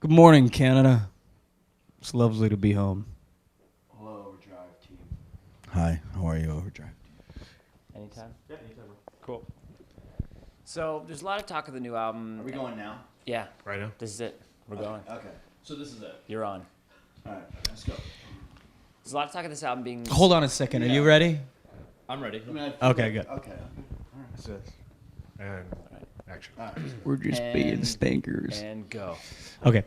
Good morning, Canada. It's lovely to be home. Hello, Overdrive team. Hi, how are you, Overdrive? Anytime? Yeah, anytime. Cool. So there's a lot of talk of the new album. Are we going now? Yeah. Right now? This is it. We're going. Okay. So this is it. You're on. All right, let's go. There's a lot of talk of this album being... Hold on a second. Are you Yeah. ready? I'm ready. I mean, Okay, good. Okay. And action. All right. We're just And- being stinkers. And go. Okay.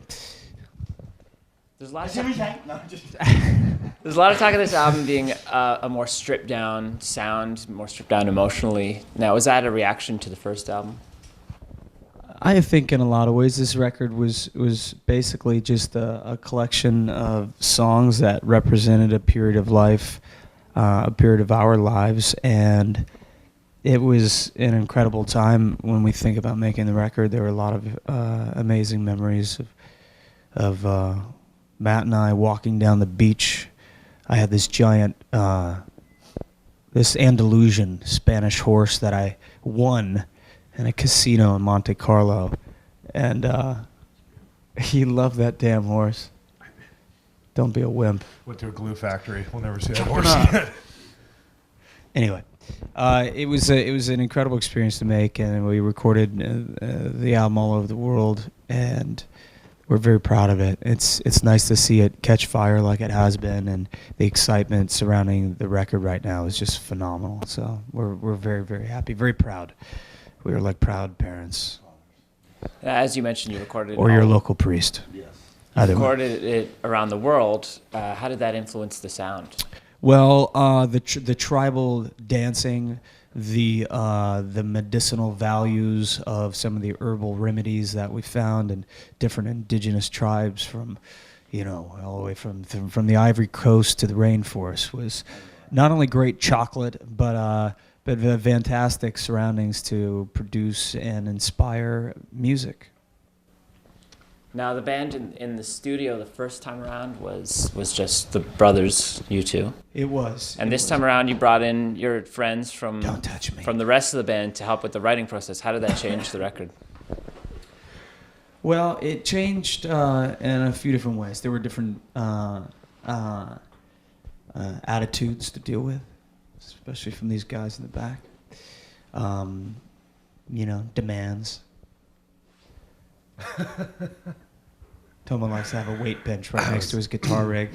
There's a lot of Jimmy talk, Tank. No, just. there's a lot of talk of this album being a more stripped down sound, more stripped down emotionally. Now, was that a reaction to the first album? I think in a lot of ways this record was basically just a collection of songs that represented a period of life, a period of our lives, and it was an incredible time when we think about making the record. There were a lot of amazing memories of Matt and I walking down the beach. I had this giant, this Andalusian Spanish horse that I won in a casino in Monte Carlo, and he loved that damn horse. Don't be a wimp. Went to a glue factory. We'll never see that horse again. Anyway, it was an incredible experience to make, and we recorded the album all over the world, and we're very proud of it. It's nice to see it catch fire like it has been, and the excitement surrounding the record right now is just phenomenal. So we're very, very happy, very proud. We were like proud parents, As you mentioned, you recorded it or your all- local priest. Yes. Either way. recorded it around the world. How did that influence the sound? Well, the tribal dancing, the medicinal values of some of the herbal remedies that we found in different indigenous tribes from, all the way from the Ivory Coast to the rainforest was not only great chocolate, but the fantastic surroundings to produce and inspire music. Now, the band in the studio the first time around was just the brothers, you two. It was. And this time around, you brought in your friends from Don't touch me. from the rest of the band to help with the writing process. How did that change the record? Well, it changed in a few different ways. There were different attitudes to deal with, especially from these guys in the back. Demands. Tomo likes to have a weight bench right next to his guitar rig.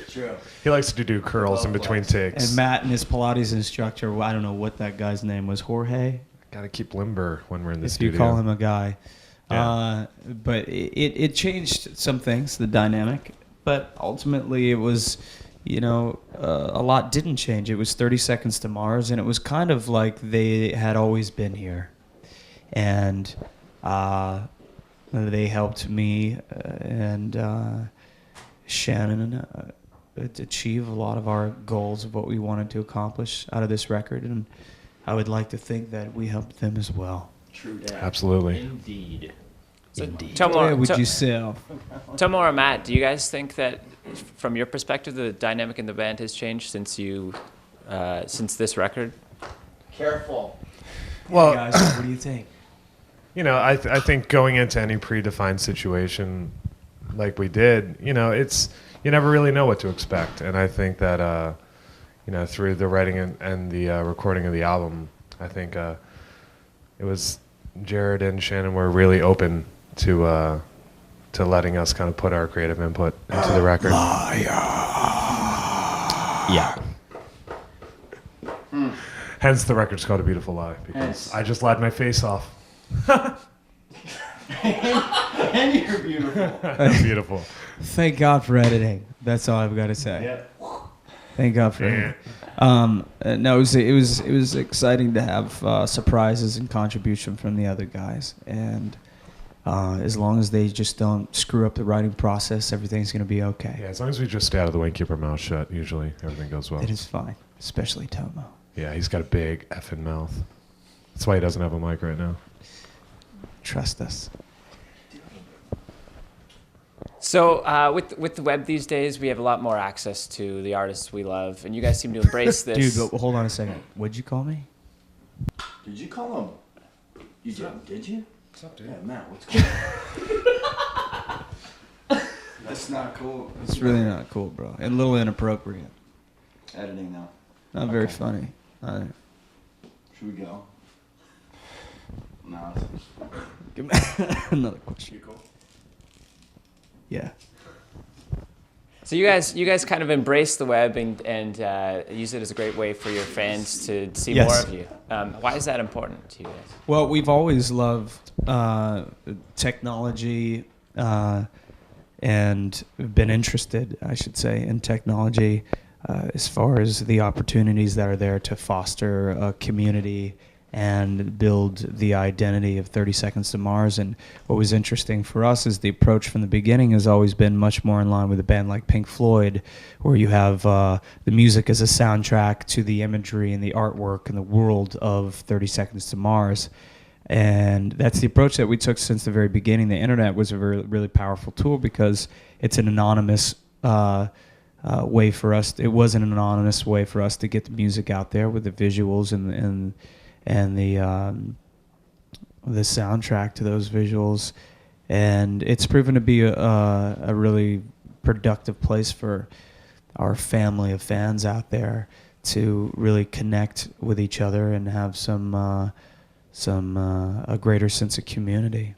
True. He likes to do curls in between takes. And Matt and his Pilates instructor, well, I don't know what that guy's name was, Jorge? Gotta keep limber when we're in the If studio. you call him a guy. Yeah. But it changed some things, the dynamic. But ultimately it was, a lot didn't change. It was 30 Seconds to Mars, and it was kind of like they had always been here. And they helped me and Shannon achieve a lot of our goals of what we wanted to accomplish out of this record. And I would like to think that we helped them as well. True that. Absolutely. Indeed. So, Where would you sell? Tomo or Matt, do you guys think that, from your perspective, the dynamic in the band has changed since this record? Careful. Well, Guys, what do you think? I think going into any predefined situation like we did, it's you never really know what to expect. And I think that, through the writing and the recording of the album, I think it was Jared and Shannon were really open to letting us kind of put our creative input into the record. Yeah. Hence the record's called A Beautiful Lie, because I just lied my face off. And you're beautiful. Beautiful. Thank God for editing. That's all I've got to say. Yeah. Thank God for editing. No, it was exciting to have surprises and contribution from the other guys, and as long as they just don't screw up the writing process, everything's gonna be okay. Yeah, as long as we just stay out of the way and keep our mouth shut, usually everything goes well. It is fine, especially Tomo. Yeah, he's got a big effing mouth. That's why he doesn't have a mic right now. Trust us. So with the web these days, we have a lot more access to the artists we love, and you guys seem to embrace this. Dude, but hold on a second. What'd you call me? Did you call him? You did? Did you? What's up, dude? Yeah, Matt, what's going on? It's not cool. It's really not cool, bro. And a little inappropriate. Editing now. Not very Okay. funny. Should we go? No. It's Give me another question. you cool. Yeah. So you guys kind of embrace the web and use it as a great way for your fans to see Yes. more of you. Why is that important to you guys? Well, we've always loved technology and been interested, I should say, in technology as far as the opportunities that are there to foster a community and build the identity of 30 Seconds to Mars. And what was interesting for us is the approach from the beginning has always been much more in line with a band like Pink Floyd, where you have the music as a soundtrack to the imagery and the artwork and the world of 30 Seconds to Mars. And that's the approach that we took since the very beginning. The internet was a really powerful tool because it's an anonymous way for us. It was an anonymous way for us to get the music out there with the visuals and the soundtrack to those visuals. And it's proven to be a really productive place for our family of fans out there to really connect with each other and have a greater sense of community.